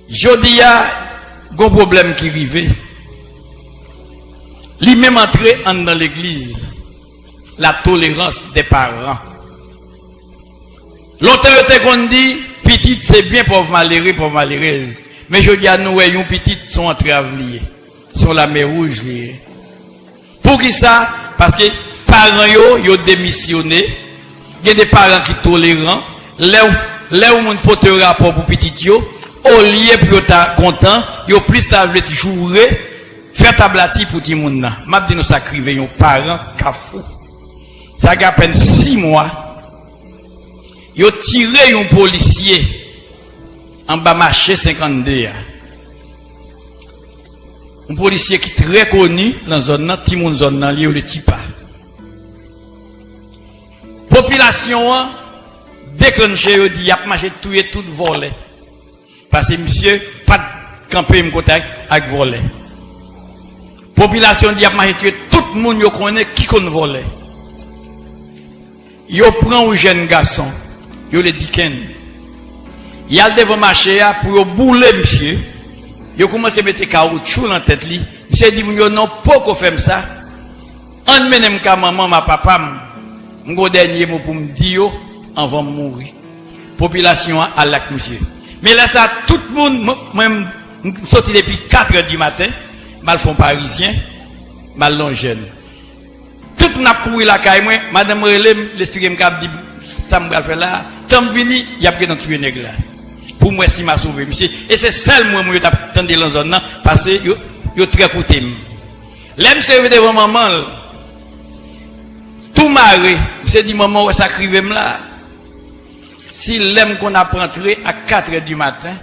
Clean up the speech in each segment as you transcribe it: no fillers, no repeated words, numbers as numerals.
Je dis, il y a un problème qui arrive. Lui même entré dans l'église. La tolérance des parents. L'autorité qu'on dit, petite c'est bien pour malheureux, pour malheureuse. Mais je dis à nous, les petites sont entrées à lier. Sont la mer rouge liée. Pour qui ça? Parce que parents yo démissionné. Il y a des parents qui tolérants. Là où mon pote rapport pour petit yo, au lieu pour être content, yo plus table jouer, faire tablati pour tout le monde. M'a dit nous sacrifier un parent kafou. Ça a à peine 6 mois. Yo tiré un policier en bas marché 52. Un policier qui est très connu dans la zone, tout le monde zone dans le Tipa. Population déclenché, il dit, il a marché tout et tout volé. Parce que monsieur, pas de camper me contact avec volé. Population dit, il a marché tout tout le monde connaît qui connaît volé. Il prend un jeune garçon, il le dit qu'il il a devant marché pour bouler monsieur. Il commence à mettre caoutchouc dans la tête. Monsieur dit, non, pas faire ça. On mène ma maman, ma papa, mon dernier mot pour me dire, avant de mourir. Population à la monsieur. Mais là, ça, tout le monde, même, sorti depuis 4 heures du matin, mal font parisien, mal long jeune. Tout le monde a couru la caille, moi, madame Relem, l'expliquer me dit, ça me va faire là, tant vini, il y a bien tué nègre là. Pour moi, si m'a sauvé, monsieur. Et c'est ça, moi, je t'attendais dans la zone, parce que, yo très coûté. L'aime se devant maman, tout maré, monsieur dit, maman, ça crive là. Si l'aime qu'on a rentré à 4 heures du matin,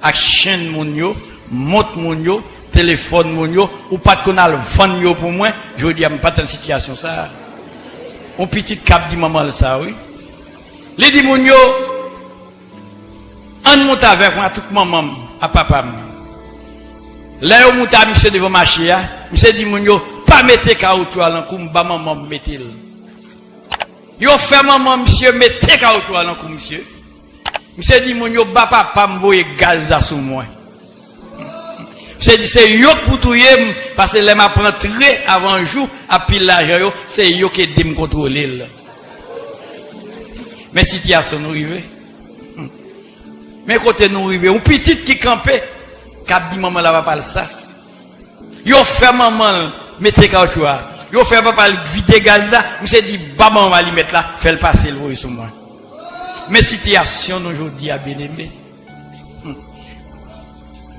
à chaîne mon yo, monte mon yo, téléphone mon yo, ou pas qu'on a le vent pour moi, je dis, pas dans situation ça. On petit cap dit maman ça, oui. Les dit mon yo, on monte avec moi, tout maman, à papa. Là, on monte à monsieur devant marché, monsieur dit mon yo, pas mettre caoutchouc à l'encou, bah maman mettez le. Yo fait maman, monsieur, mettez caoutchouc à l'encou, monsieur. Monsieur dit mon yo, bah papa m'voye gaz à sous moi. Monsieur dit, c'est yo pour tout yem, parce que les m'a rentré avant un jour, à pile l'argent, c'est yo qui aide me contrôler. Mais situation nous arrive. Mais côté nous arrive, un petit qui campait, qui a dit maman là va pas ça. Yo fait maman, mettez caoutchouc. Yo fait papa vider gaz là, monsieur dit, bah maman va lui mettre là, fait le passer le voyer sur moi. Mais situation aujourd'hui à bien aimé.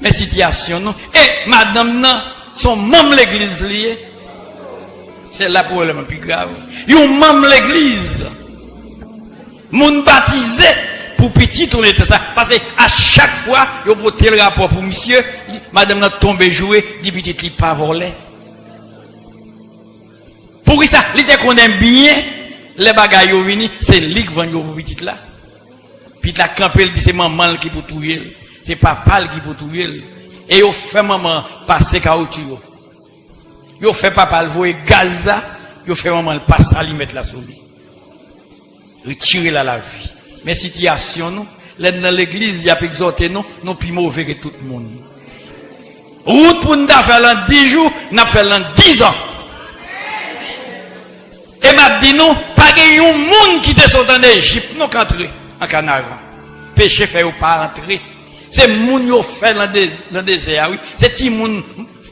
Mais situation non. Et madame non, son membre l'église lié. C'est là pour le plus grave. Yon membre l'église. Moun baptisé pour petit on était ça. Parce que à chaque fois, yon porté le rapport pour monsieur, madame n'a tombé joué, dit petit li pas volé. Pour ça, il te connaît bien les bagailles yon vini, c'est lui qui vend yon pour petit là. Puis la campé dit c'est maman qui pour tout yel. C'est papa qui pour tout yel. Et yon fait maman passer caoutchouc. Yon fait papa le voyer gaz là, yon fait maman le passer à lui mettre la souris. Retirer la vie. Mais situation nous, dans l'église, il y a exhorté nous, nous plus mauvais que tout le monde. Route pour nous faire l'an 10 jours, nous fait l'an 10 ans. Et m'a dit nous, pas de un monde qui te sont en Égypte, nous qu'entrer en Canada. Péché fait ou pas entrer. C'est moun yo fait dans le désert, oui. C'est petit moun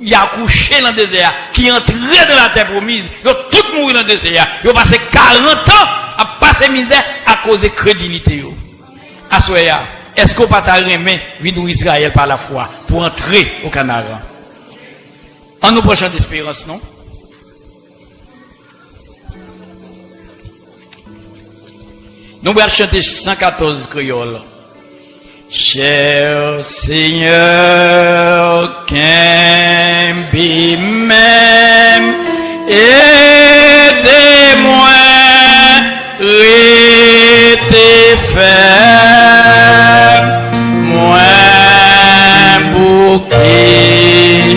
y a couché dans le désert, qui entré dans la terre promise. Yo tout mouru dans le désert. Yo passé 40 ans à passer misère à cause de crédulité yo. Assoya, est-ce qu'on pas remettre venir Israël par la foi pour entrer au Canada? En nous prochaine d'espérance, non? Nous allons chanter 114 créoles. Cher Seigneur, qu'un même, aidez-moi, restez ferme, moi bouquet,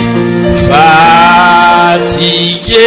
fatigué.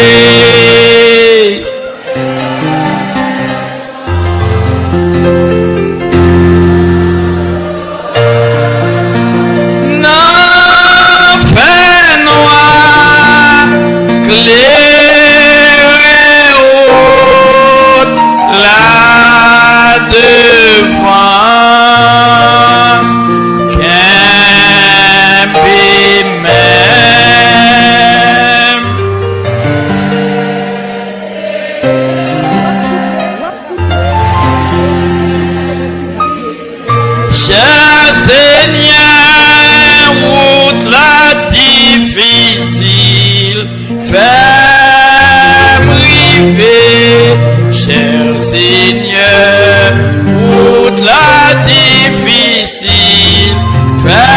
Fais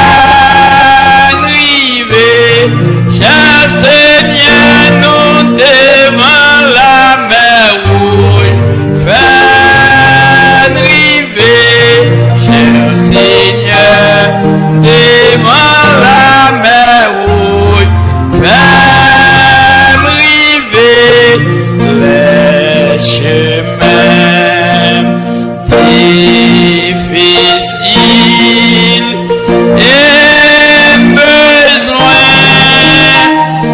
arriver, cher Seigneur, nous devant la mer rouge. Fais arriver, cher Seigneur, devant la mer rouge. Fais arriver les chemins difficiles et besoin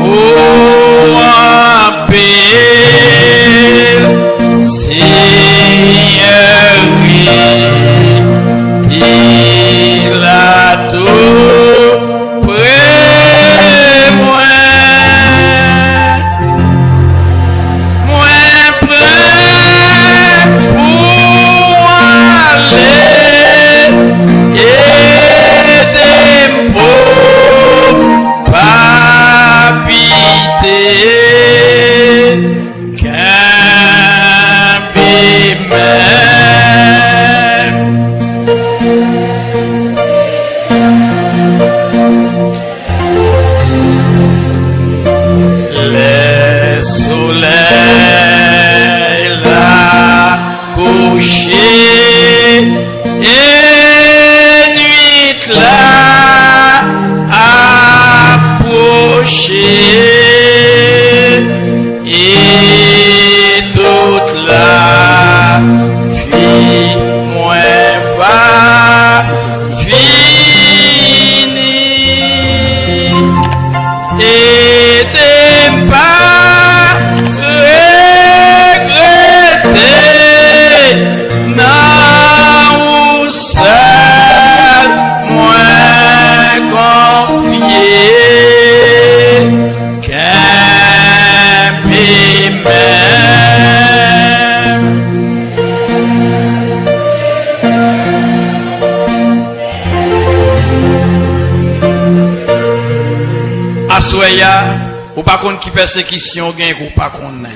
ou en pile. Seigneur, il a tout près moi. Ou pas contre qui persécution gagne ou pas contre.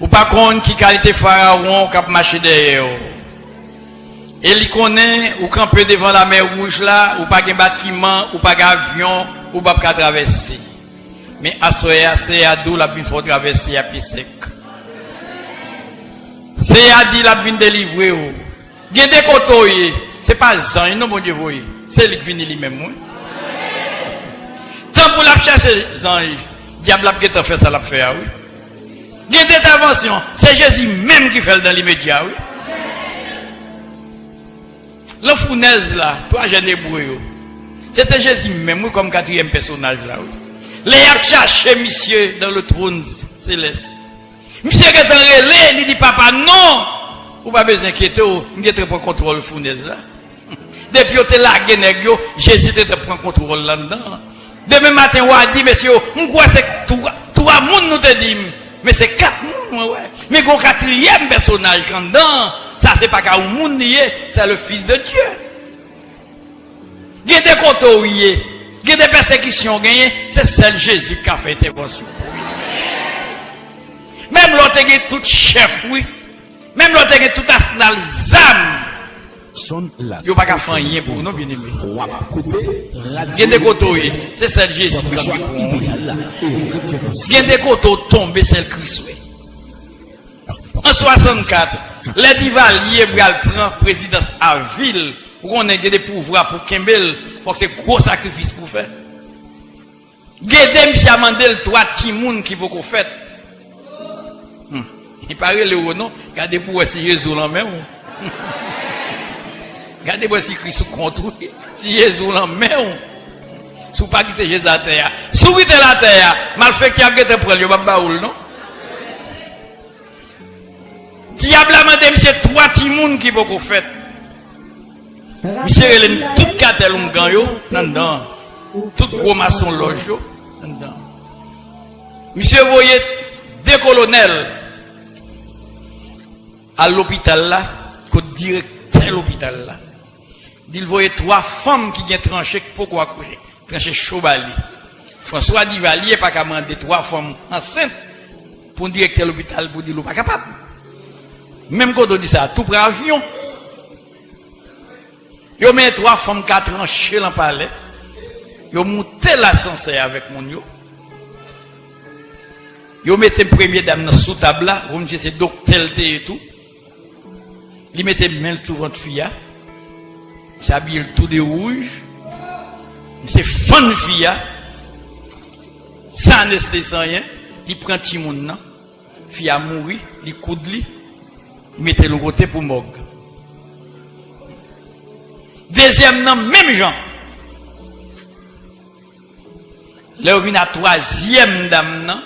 Ou pas contre qui qualité pharaon qui a marché derrière. Et il connaît ou camper devant la mer rouge là, ou pas de bâtiment, ou pas d'avion, ou pas de traverser. Mais à soya c'est à d'où la vie faut traverser à plus sec. C'est à dit la vie délivrer ou. Gen des côtés, c'est pas Jean, non mon Dieu voyez. C'est lui qui vient lui-même. Tant pour la chercher Jean, diable a peut-être fait ça l'a fait oui. Gen d'intervention, c'est Jésus même qui fait dans l'immédiat oui. Le fournaise là, toi jeune hébreu. C'était Jésus même comme quatrième personnage là oui. Les a cherché monsieur dans le trône céleste. Monsieur qui est en relais, il dit papa non, ou pas besoin d'inquiéter, il est pour contrôle le fournaise là. Depuis que tu es là, Jésus te prend contrôle là-dedans. Demain matin, on a dit, monsieur, on croit que c'est trois monde nous te dit, mais c'est quatre monde, ouais. Mais qu'on quatrième personnage dedans, ça c'est pas qu'un monde nié, c'est le Fils de Dieu. Il y a des côtés, il y a des persécutions gagnées, c'est celle Jésus qui a fait intervention. Même l'autre qui est tout chef, oui. Même l'autre qui est tout arsenal zam. Il n'y a pas qu'à faire rien pour nous, bien aimé. Il y a des côtés, c'est celle Jésus qui a fait pour nous. Il y a des côtés tombés, c'est le Christ. En 64, les divaliers prennent présidence à ville, où on a des pouvoirs pour Kembel, pour que c'est gros sacrifice pour faire. Guédem si amandé le 3 timouns qui vont faire. Il paraît le non, regardez pour si Jésus l'en main. Regardez pour si Christ contre si Jésus l'en main. Si pas quitter Jésus à terre. Si vous quittez la terre, mal fait qui a été pour le babaoul, non? Diable a demandé monsieur 3 timouns qui vont faire. Monsieur Hélène, toute cartel on gagne dedans. Tout gros maçon loge dedans. Monsieur voyez des colonels à l'hôpital là, que directeur de l'hôpital là. Il voyait 3 femmes qui ont tranché pourquoi coucher, tranché Chobali. François Divalier pas qu'à demander 3 femmes enceintes pour le directeur de l'hôpital pour dire pas capable. Même quand on dit ça, tout prend avion. Yo met 3 femmes 4 ans chez l'en palais. Yo monté l'ascenseur avec mon yo. Yo mettez première dame sous table là, vous me dites c'est docteur et tout. Il mettait main tout votre fille. S'habille tout de rouge. C'est fan fille. Sans anesthésie sans rien, il prend petit monde là. Fille a mouru, il coude li, il mettait le côté pour morgue. Deuxième nom même gens. Là on vient à troisième dame là.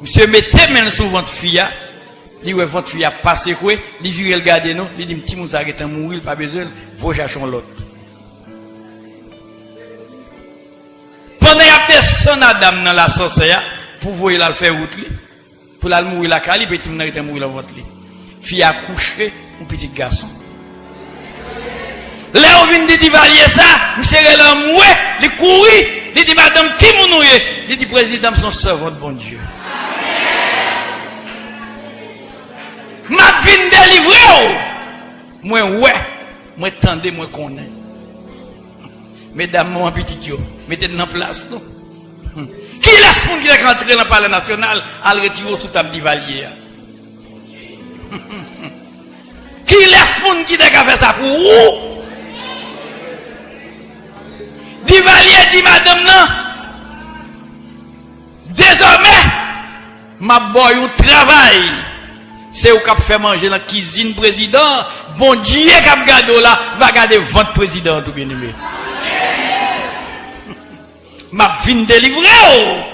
Monsieur mettez main sur votre fille. Il dit votre fille a passé quoi, il vient regarder nous, il dit petit moun s'arrête à mourir, pas besoin, faut chercher l'autre. Pendant qu'il y a son dame dans la sorcière, pour voir la faire route, pour la mourir la cali, puis tout le monde mourir dans votre lit. Fille a couché, un petit garçon. Là, on vient de valier ça, monsieur Relan moué, il courit, il dit madame, qui m'a noué? Il dit président, son servant de bon Dieu. Ma vie délivrée. Moi, ouais, moi, tendez, moi, connais. Mesdames, mon petit yo, mettez dans place, non? Qui laisse mon qui est rentré dans le palais national à le retirer sous table d'Ivalier? Qui laisse mon qui est fait ça pour vous? D'Ivalier dit madame, non? Désormais, ma boy, au travail. C'est où qu'on fait manger dans la cuisine président. Bon Dieu, qu'on garde là, va garder votre président, tout bien aimé. Ma vie délivrée.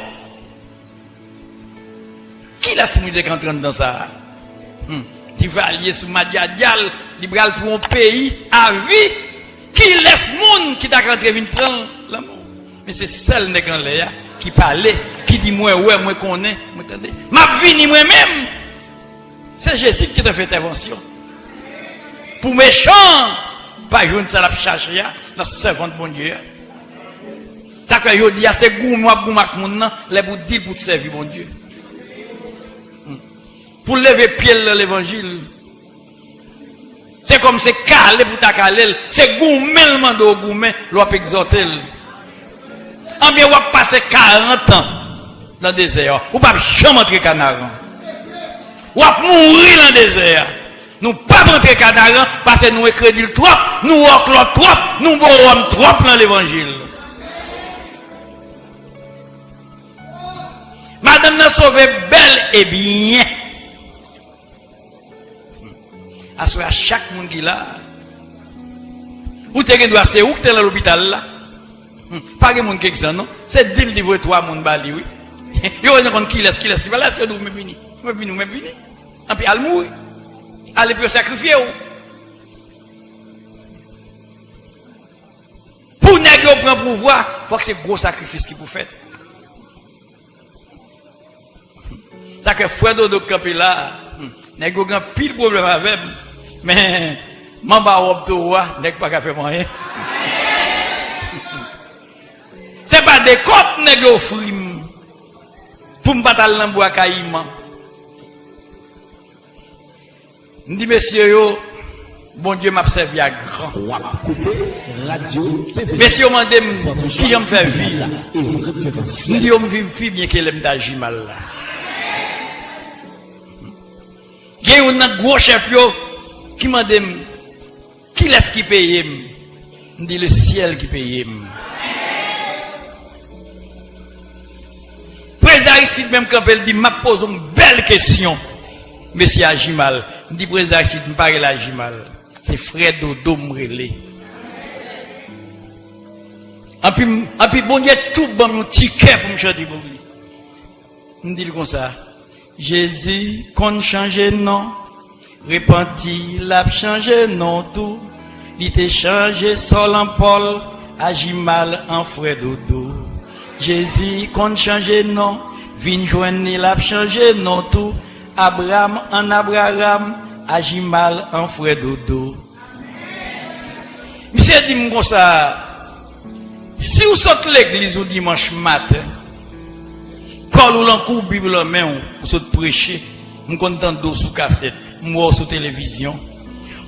Qui l'a soumis de rentrer dans ça? Tu vas aller sous ma diadial, libéral pour un pays à vie. Qui laisse monde qui t'a rentré venir prendre l'amour? Mais c'est seul nèg en l'air qui parlait, qui dit moi ouais, moi connais, moi attendez. Ma vie ni moi-même. C'est Jésus qui t'a fait intervention. Pour méchant, pas joindre ça la chercher dans ce servant de bon Dieu. Ça que je dis, c'est gouma moun les pour dire pour servir mon Dieu. Pour lever pied dans l'évangile. C'est comme c'est calé pour ta calé, c'est goumé le mando goumé, l'on peut exhorter. En bien, on va passer 40 ans dans le désert. Ou pas jamais entrer Canaran. Ou va mourir dans le désert. Nous pas rentrer Canaran parce que nous crédit trop, nous oclot trop, nous borons trop dans l'évangile. Madame n'a sauvé belle et bien. À chaque monde qui l'a. Ou t'es doit c'est où que t'es dans l'hôpital là? Pas de monde qui est non? C'est dit le toi mon bali oui. Yo on compte qui laisse va là c'est nous me vini. Me vini. Et puis al mourir. Allez peut sacrifier ou. Pour nèg prendre pouvoir, faut que c'est gros sacrifice qui pour faire. Ça que frère Dodo campé là, nèg grand pile problème avec mais mamba optoa nèg pas faire moyen. C'est pas des côtes nèg offrir pour me battre dans bois caïman. Ndi monsieur yo bon Dieu m'a servi à grand. Monsieur mandé qui j'aime faire vivre. Ndi yo me vivre plus bien que l'aime d'agir mal là. Il y a un gros chef qui m'a dit qui laisse qui paye? Il dit le ciel qui paye. Président ici même quand il dit m'a pose une belle question. Monsieur agit mal. Il dit président ici me parle agit mal. C'est frère Dodo m'relé. Et puis bon Dieu tout bon mon ticket pour me chanter pour lui. Il dit comme ça. Jésus, qu'on change non, repenti, l'a changé non tout, il t'a changé sol en Paul, agit mal en frère Dodo. Jésus, qu'on change non, vin joindre, l'a changé non tout, Abraham en Abraham, agit mal en frère Dodo. Monsieur dit comme ça, si vous sortez l'église au dimanche matin, quand vous l'encourez Bible en main, vous sautez prêcher, vous content d'eau sous cassette, vous sous télévision,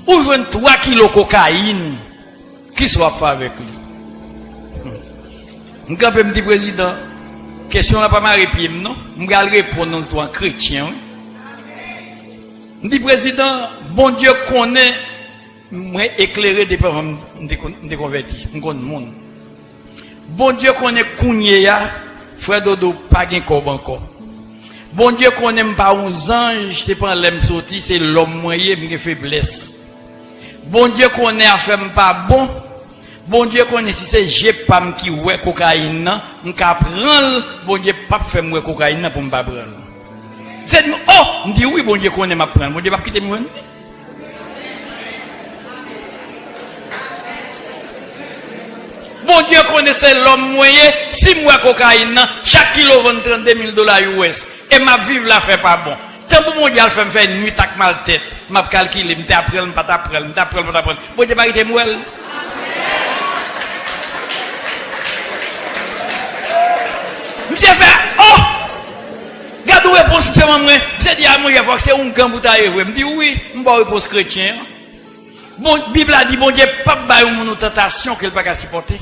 ou jouez 3 kilos de cocaïne, Qui soit fait avec lui? Je peux me dire, président, question n'a pas marre pied, non? Je vais répondre en chrétien. Je dis, président, bon Dieu connaît, moi éclairé des parents de convertis. Je connais le monde. Bon Dieu connaît Kounia, frère Dodo, pas de corps encore. Bon Dieu connaît pas un ange, c'est pas l'homme sorti, c'est l'homme moyen qui fait faiblesse. Bon Dieu connaît affaire pas bon. Bon Dieu connaît si c'est j'ai pas qui ouais cocaïne, on ka prendre, bon Dieu pas faire moi cocaïne pour me pas prendre. C'est oh, me dit oui bon Dieu connaît m'a prendre, bon Dieu pas quitter moi. Bon Dieu connaissait l'homme moyen, si moi cocaïne, chaque kilo vend $32,000 US. Et ma vivre la fait pas bon. Tant pour mon Dieu, elle fait me faire une nuit avec mal tête. M'a calculé, m'ta après, m'ta après. Bon Dieu pas quitter moi. Monsieur fait, oh! Gardez réponse, c'est moi. Monsieur dit à moi, il faut que c'est un camp pour tailler. Je me dis oui, je vais réponse chrétien. Bon, Bible a dit, bon Dieu, pas de une tentation qu'elle ne peut pas supporter.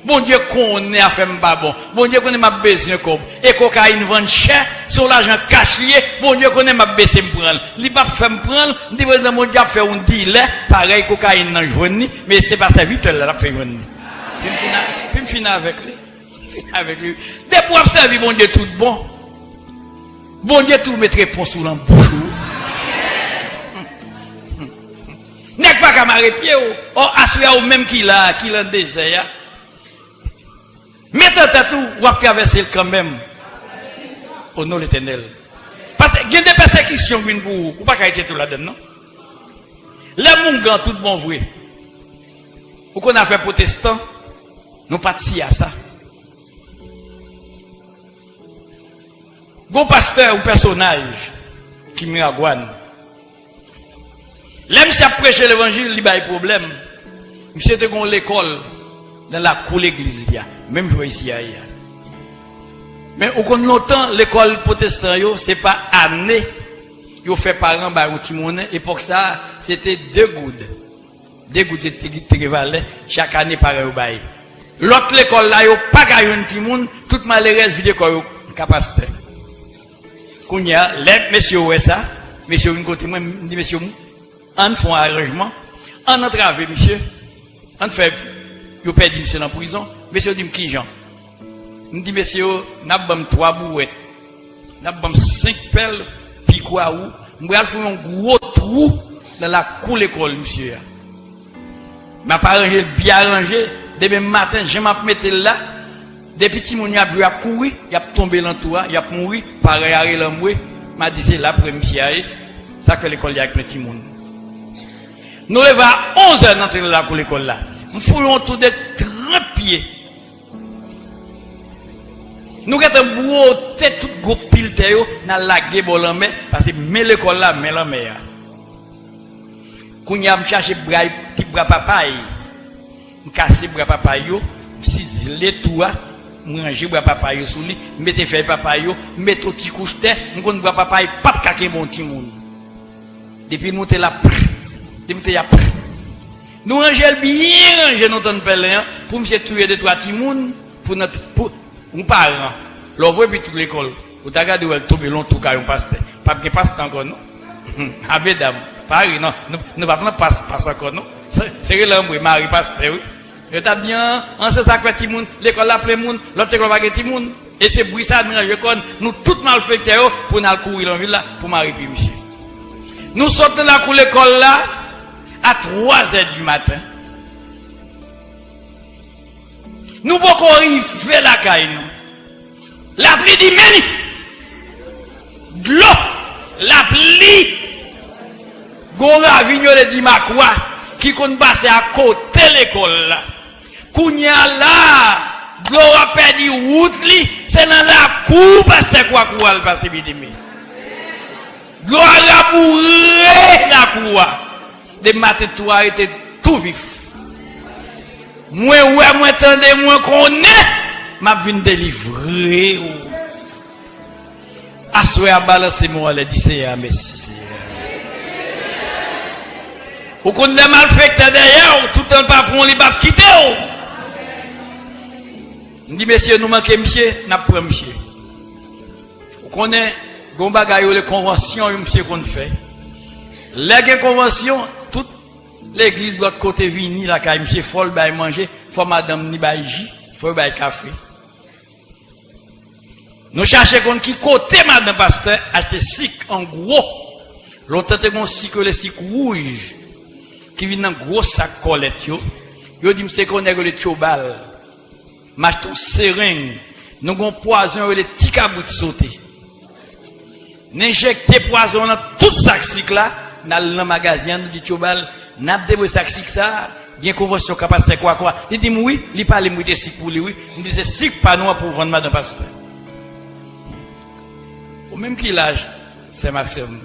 Bon Dieu connaît à faire pas bon. Bon Dieu connaît ma besoin comme. Et cocaïne vend cher, sur l'argent caché. Bon Dieu connaît ma besoin me prendre. Il pas faire me prendre. Dit président mon Dieu a fait un deal, pareil cocaïne dans journée, mais c'est pas ça vite là la fait journée. Puis me finir avec lui. Avec lui. Des pour observer bon Dieu tout bon. Bon Dieu tout mettre réponse sous l'embouche. N'est pas qu'à marrer pied ou assurer au même qu'il a désert. Mettez tout, ou à traverser quand même. Au nom de l'Éternel. Parce qu'il y a des persécutions qui vous ou pas qu'à être tout là-dedans, non? Les moungans, tout bon vrai. Ou qu'on a fait protestant, nous partis à ça. Gon pasteur ou personnage qui me ragoine. L'aime si a prêché l'évangile, il y a des problèmes. Monsieur te gon l'école dans la cour l'église. Même je ici ailleurs. Mais au compte longtemps, l'école protestante, c'est pas année. Ils fait parents par Timon. Et pour ça, c'était 2 gouttes. 2 gouttes de chaque année par au bail. L'autre l'école là, yo pas gagné un Timon, toute malheureuse vidéo quoi capacité. Kounya, les messieurs ouais ça, messieurs une côté moi dit messieurs on font un arrangement, on entrave monsieur, on fait yo perdu monsieur dans prison, monsieur dit qui Jean. Me dit monsieur n'a bam 3 bouettes. N'a bam 5 pelles puis quoi ou m'bral faire un gros trou dans la cour l'école monsieur. M'a pas arrangé bien arrangé, demain matin je m'a mettre là. Des petits moun y a bu à courir, y a tombé dans toi, y a mouru, pareil à l'emboué, m'a dit c'est là pour monsieur ça fait l'école avec petit moun. Nous levons à 11h d'entrer là pour l'école là. Nous fouillons autour de 30 pieds. Nous avons beau tête tout gros pile théo dans la guébol en mer parce que mais l'école là mais la mer. Quand y a me chercher petit bras papaye. Me casser bras papaye yo, ciseler tout manger bras papaye sous lui, mettre feuille papaye yo, mettre petit couche terre, nous connait bras papaye pas caquer mon petit monde. Depuis nous t'es là. Nous rangeons bien, ranger notre pèlerin pour monsieur tuer des 3 petits moun pour notre nous parents. L'envoie puis toute l'école. Vous t'as regardé où elle tombe long tout cas un pasteur. Pas que pasteur encore non. Abedam, Paris non, nous pas prendre passe encore non. C'est l'homme Marie pasteur. Je t'a bien, en ce sac petit moun, l'école là plein moun, l'autre école va petit moun et c'est bruit ça mélange con, nous tout mal fait pour nous courir dans ville là pour Marie puis monsieur. Nous sortons la cour l'école là à 3h du matin. Nous pouvons arriver la caille. La pluie dit meni. De l'eau. La pluie. Gora vignole dit ma quoi. Qui compte passer à côté de l'école là. Kounya là. Gora perdu route li. C'est dans la cour parce que quoi le passe bidimi. Gora la bourré la cour. Des matins toi était tout vif. Moi ouais moi tendez moi connais m'a vinn délivrer. Assoya balancer moi les dit c'est merci. Ou qu'on a malfecté derrière, tout le temps pas pour les pas quitter. On dit, messieurs, nous manquons, monsieur, n'a pas monsieur. Vous connaissez, gon bagaille, les conventions, monsieur, qu'on fait. Les conventions, toute l'église de l'autre côté vini, la caille, monsieur, faut le bail manger, faut madame ni bail jus, faut le bail café. Nous cherchons qui côté madame pasteur, acheter sic en gros. Longtemps, on sic les sic rouges, qui viennent dans gros sac colette, yo dit, c'est qu'on est le tchobal. M'achète seringue, nous avons poison, les petits cabouts de sauter. N'injecter poison dans tout sac sic là, dans le magasin, nous dit tchobal, n'a pas de sac sic ça, bien convention capacité quoi. Il dit, oui, il parle de sic pour lui, oui. Il dit, c'est sic pas nous pour vendre madame pasteur. Au même qu'il l'âge, c'est Maxime.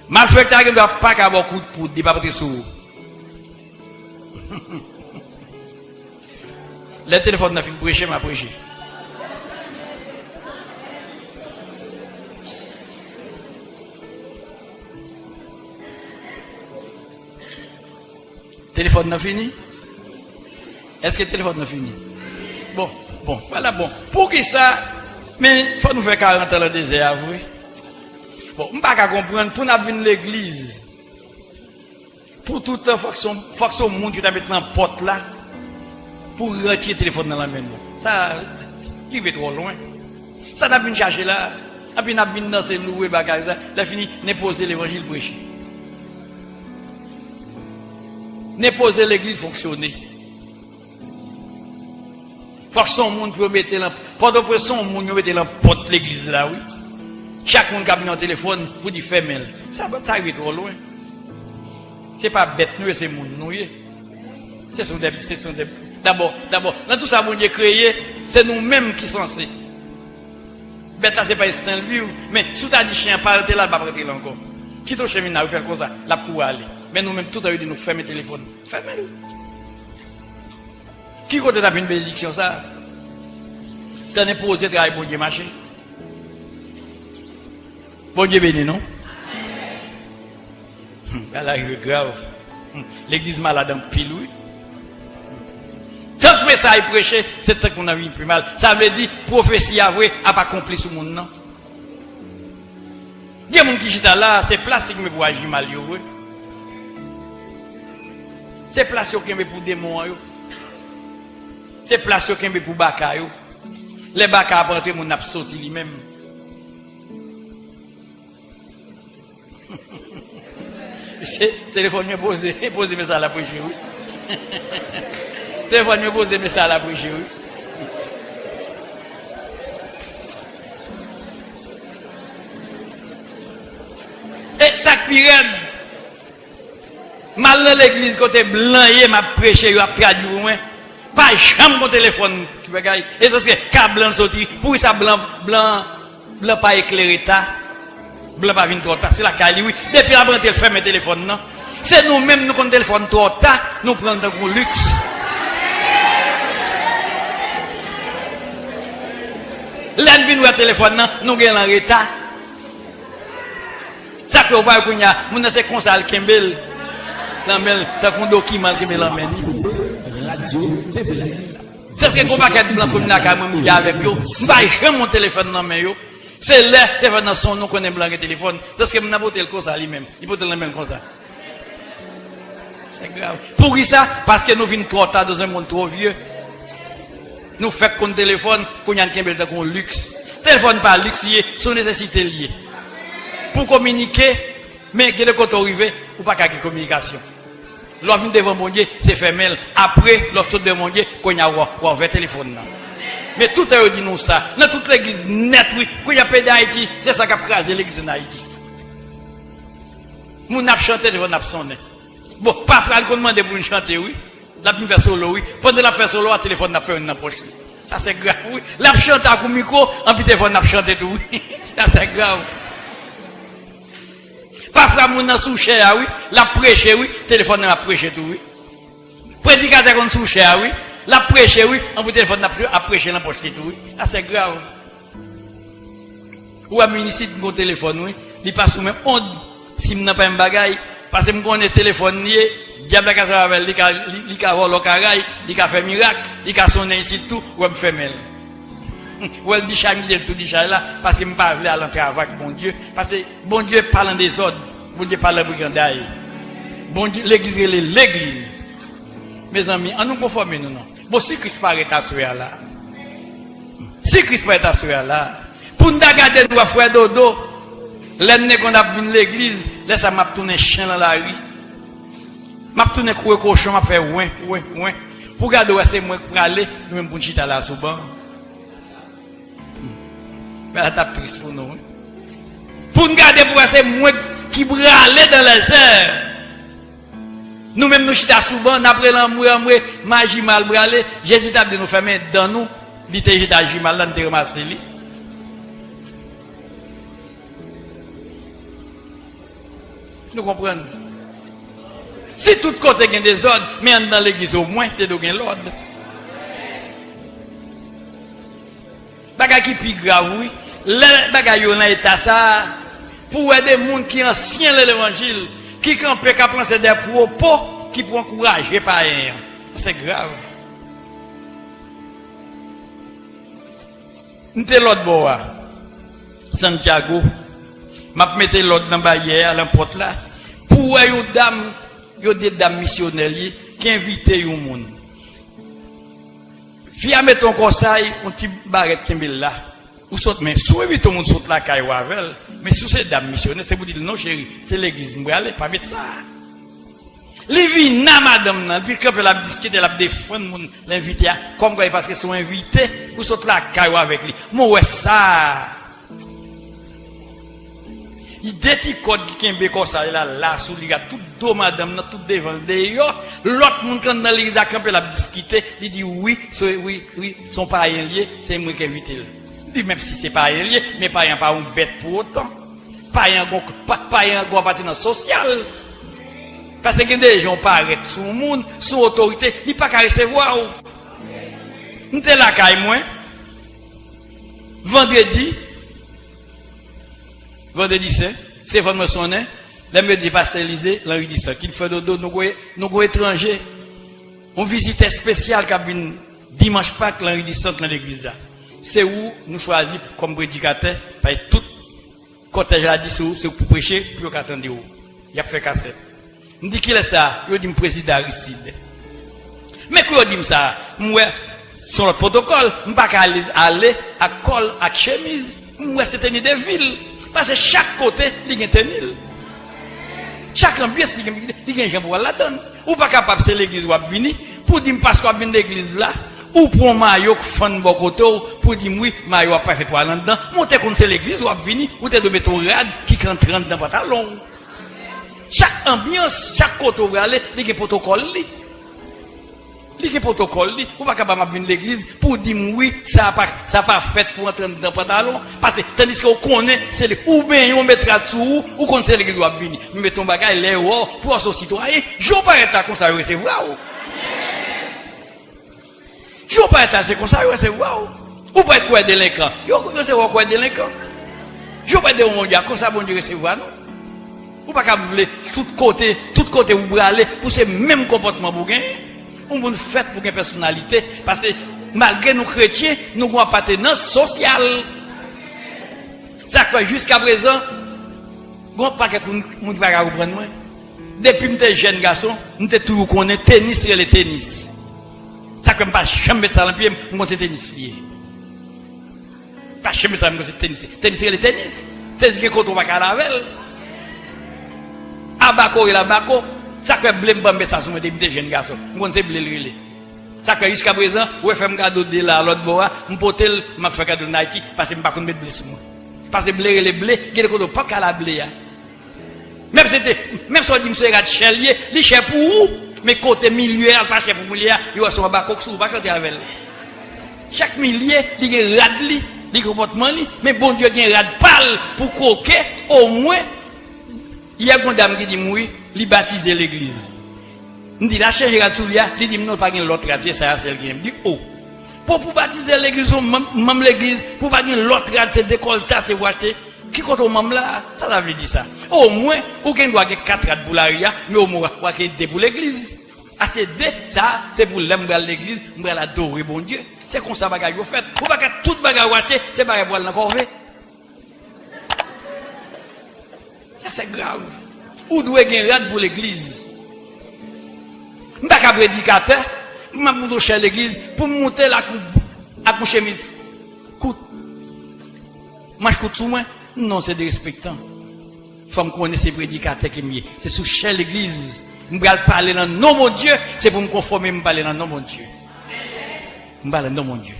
Malfecté ne doit pas avoir beaucoup de poudre, il ne va pas être sourd. Le téléphone n'a fait prêcher, m'a prêché. Téléphone n'a fini? Est-ce que le téléphone n'a fini? Bon, voilà bon. Pour qui ça? Mais il faut nous faire 40 ans dans le désert, vous. Bon, je ne peux pas comprendre, pour nous venir l'église, pour tout le temps, il faut que ce monde qui t'a mis dans la porte là, pour retirer le téléphone dans la main. Ça, il va trop loin. Ça n'a pas charger là, et puis n'a pas dans ces loués, ça, il a fini, n'est poser l'évangile prêché. N'est poser l'église fonctionner. Faut que son monde peut mettre la pendant que son monde mette la porte de l'église là, oui. Chaque monde qui a mis un téléphone pour dire fermer. Ça arrive trop loin. C'est pas bête nous, c'est monde nous. C'est des d'abord, dans tout ça, mon Dieu créé, c'est nous-mêmes qui sommes censés. Bête c'est pas saint vivre, mais si tu as dit chien, pas arrêter là, pas arrêter là encore. Qui te chemin à faire comme ça, là pour aller. Mais nous-mêmes, tout à l'heure, nous fermer le téléphone. Fermez-le. Qui côté une bénédiction ça? T'en es posé travail bon Dieu marché. Bon Dieu béni, non? Elle arrive grave. L'église malade en pile, oui. Tant que message prêché, c'est tant qu'on a vu plus mal. Ça veut dire, prophétie avouée n'a pas accompli sur le monde, non? Il y a des gens qui sont là, c'est plastique, mais pour agir mal, oui. C'est plastique qui est pour démons, oui. C'est place qui est pour Baka. Les Baka après mon a sauté lui-même. C'est téléphone me posé message à la prêcher, oui. Téléphone me posé message à la prêcher, oui. Et ça pire. Mal dans l'église côté blanc, m'a prêché, m'a traduit au moins. Pas jamais mon téléphone qui me gagne. Et parce que câble blanc sorti, pour ça blanc pas éclairé ta, blanc pas vinn trop tard, c'est la caille oui. Depuis après elle ferme le téléphone non. C'est nous-mêmes nous qu'on téléphone trop tard, nous prenons un luxe. L'un vinn le téléphone non, nous gagnons en retard. Ça fait au pas qu'on y a, mon c'est consal Kembel. L'amel t'as un document qui me l'emmène. C'est ce que je paquet blanc comme la caméra avec eux. Je vais mon téléphone dans mes yeux. C'est là téléphone dans son nom qu'on est blanc et téléphone. C'est ce que je n'ai pas le comme ça lui-même. Il peut le même comme ça. C'est grave. Pour qui ça? Parce que nous venons trop tard dans un monde trop vieux. Nous faisons qu'on téléphone, qu'on y a un luxe. Téléphone pas luxe lié, son nécessité liée. Pour communiquer, mais que le côté arrivé, ou pas qu'à communication. L'homme devant mon Dieu, c'est fermé. Après, l'autre de mon Dieu, qu'on y a ouvert téléphone. Mais tout est dit nous ça. Dans toute l'église net, oui. Quand il y a pas d'Haïti, c'est ça qui a crasé l'église d'Haïti. Nous n'avons chanté devant nous sonné. Bon, pas frère qu'on demande pour nous chanter, oui. La faire solo, oui. Pendant la faire solo, le téléphone n'a fait une approche. Ça c'est grave, oui. La chante à micro, en puis téléphone n'a chanté tout, oui. Ça c'est grave. Pas frère moun sous cher, oui. La prêcher, oui. Téléphone n'a prêché tout, oui. Prédicateur qu'on sous cher, oui. La prêcher, oui. En puis téléphone n'a prêché la poche tout, oui. Ça c'est grave. Ou à ministre de mon téléphone, oui. Il passe sous même onde. Si je n'ai pas un bagage, parce que je connais le téléphone, diable a travaillé, il a volé le caraï, il a fait miracle, il a sonné ici tout, ou me fait mêler. Ou elle dit change tout dit là, parce que je ne pas aller à l'entrée avec bon Dieu, parce que bon Dieu parle des ordres, bon Dieu parle de brigandaille. Bon Dieu, l'église est l'église. Mes amis, en nous conformer nous non. Bon, si Christ paraît à ce là, si Christ paraît à ce là, pour nous garder nous faire dodo, l'année qu'on a vu l'église, laisse m'a tourner chien dans la rue. M'a tourner courir cochon, m'a faire ouin. Pour garder c'est moi pour aller, nous même pour chita là sous banc. Mais la tape triste pour nous. Pour nous garder pour c'est moi qui brûler dans les airs. Nous-mêmes, nous chita souvent, après l'amour, magie mal bralé, Jésus t'a dit nous fermer dans nous, il était juste agi mal, là, nous ramassé lui. Nous comprenons. Si tout côté il y a des ordres, mais dans l'église au moins, tu as l'ordre. Bagay qui plus grave, oui. Les bagay dans l'état ça, pour aider les gens qui sont anciens de l'évangile, qui campent, qui prennent des propos, qui pour encourager par eux. C'est grave. Nous sommes l'autre bois. Santiago. Je mets l'autre dans la barrière, à l'importe là. Pour une dame, des dames missionnaires qui invitent les gens. Fia met ton conseil, un petit barrette qui est là. Ou saute, mais soit évite tout le monde saute la caille ou avec. Mais sous ces dames missionnaires, c'est pour dire non, chérie, c'est l'église. Je ne vais pas mettre ça. Les vies, madame, puis quand elle a discuté, elle a défendu l'invité, comme quoi, parce qu'ils sont invités, ou saute la caille ou avec lui. Moi, ouais, ça. Il dit code qui est comme ça, là, sous les gars, tout dos, madame, tout devant, d'ailleurs, l'autre monde, quand dans l'église, quand elle a discuté, il dit oui, son parents lié, c'est moi qui invite. Il dit même si c'est pas lié, mais parents pas une bête pour autant. Parents pas partenaire social. Parce que des gens paraissent sous le monde, sous autorité, ils ne peuvent pas recevoir. Nous sommes là, moi. Vendredi, c'est votre sonné. Là, me dit Pasteur Élysée, là, il dit ça, qu'il fait dodo, nous étrangers. On visite spécial qui a vu dimanche Pâques, là, il dit ça, dans l'église là. C'est où nous choisissons comme prédicateur, parce que tout côté jadis, c'est pour prêcher, pour attendre où. Il a fait cassette. Je dis qu'il est ça, il dit le président Aristide. Mais quand il dit ça, moi, sur le protocole, je ne peux pas aller à col, à chemise, moi, c'est une des villes. Parce que chaque côté, il y a une île. Chaque ambiance, il y a un gens pour la donne. Ou pas capable, c'est l'église où venir, pour dire parce qu'on vient de l'église là, ou pour un maillot qui fait un bon côté, pour dire oui, maillot n'a pas fait pour aller dedans. Montez comme c'est l'église où venir, ou t'es de mettre un rad qui rentre dans le pantalon. Chaque ambiance, chaque côté où vous allez, il y a un protocole. Il y a un protocole. Ou pas capable de venir de l'église pour dire oui, ça n'a pas fait pour entrer dans le pantalon. Parce que tandis qu'on connaît, c'est ou bien on mettra dessous, ou qu'on sait l'église où va venir. Nous mettons bagage là pour son citoyen. Je ne vais pas être comme ça recevoir. Je ne vais pas être comme ça recevoir. Ou pas être quoi délinquant. Je ne sais pas quoi délinquant. Je ne vais pas être mon Dieu, comme ça bon Dieu recevoir. Ou pas capable tout côté où vous allez, pour ce même comportement pour gagner. On vous fait pour une personnalité, parce que malgré nous chrétiens, nous avons une appartenance sociale. Ça fait jusqu'à présent, nous n'avons pas de monde qui va comprendre. Depuis que j'étais jeune garçon, nous avons toujours connu tennis et le tennis. Ça fait pas jamais mettre ça dans le pied, moi c'est tennis. Pas jamais ça, moi c'est tennis. Tennis et le tennis. C'est ce que quand on va à la velle. Abaco et la baco. Ça fait blé mbambe ça sur des jeunes garçons. Moi c'est blé lui. Ça fait jusqu'à présent, ouais fait me cadeau de là l'autre bois, m'potel m'a fait cadeau de Nike parce que m'pas connait mettre blé sur moi. Parce que blé les blé, il y a pas qu'à la blé. Même si on dit monsieur regarde chelier, il cher pour où? Mais côté milieu, pas cher pour milieu, il va sur baco sur pas quand avec. Chaque millier, il y a radli, il comportement li, mais bon Dieu il y a rad pâle pour croquer au moins. Il y a une dame qui dit oui, il baptise l'église. Il dit la chère Ratoulia, il dit non, pas l'autre radier, ça c'est elle qui me dit oh. Pour baptiser l'église, même l'église, pour pas l'autre radier, c'est décolleté, c'est waché. Qui compte au membre là? Ça veut dire ça. Au moins, aucun doit avoir 4 rats pour l'aria, mais au moins, il y a des pour l'église. Acheter des, ça, c'est pour l'aimer l'église, pour l'adorer, bon Dieu. C'est comme ça, bagaille, vous faites. Vous ne pouvez pas tout bagaille acheter, c'est bagaille pour la corvée. Ça, c'est grave. Ou doit avoir un rat pour l'église. Je ne suis pas prédicateur, pour me toucher l'église, pour monter la chemise. Coûte. Moi, je coûte sous moi. Non, c'est des respectants. Il faut me connaître ces prédicateurs qui m'y. C'est sous chez l'église. Je vais parler dans le nom de Dieu. C'est pour me conformer, me parler dans le nom de Dieu. Je parle dans le nom de Dieu.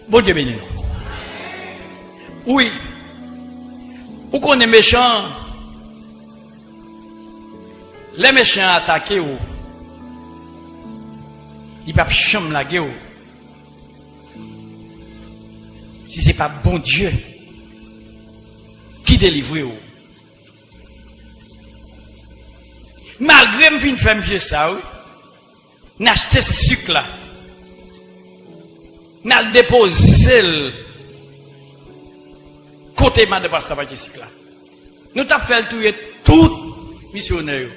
Bon Dieu béni nous. Oui. Ou qu'on est méchant. Les méchants attaquent ou. Ils ne peuvent jamais la guerre. Si ce n'est pas bon Dieu qui délivre. Malgré que je fais mieux ça, je acheté ce sucre là. Je déposé côté de pasteur de sucre là. Nous avons fait le tour tout missionnaire.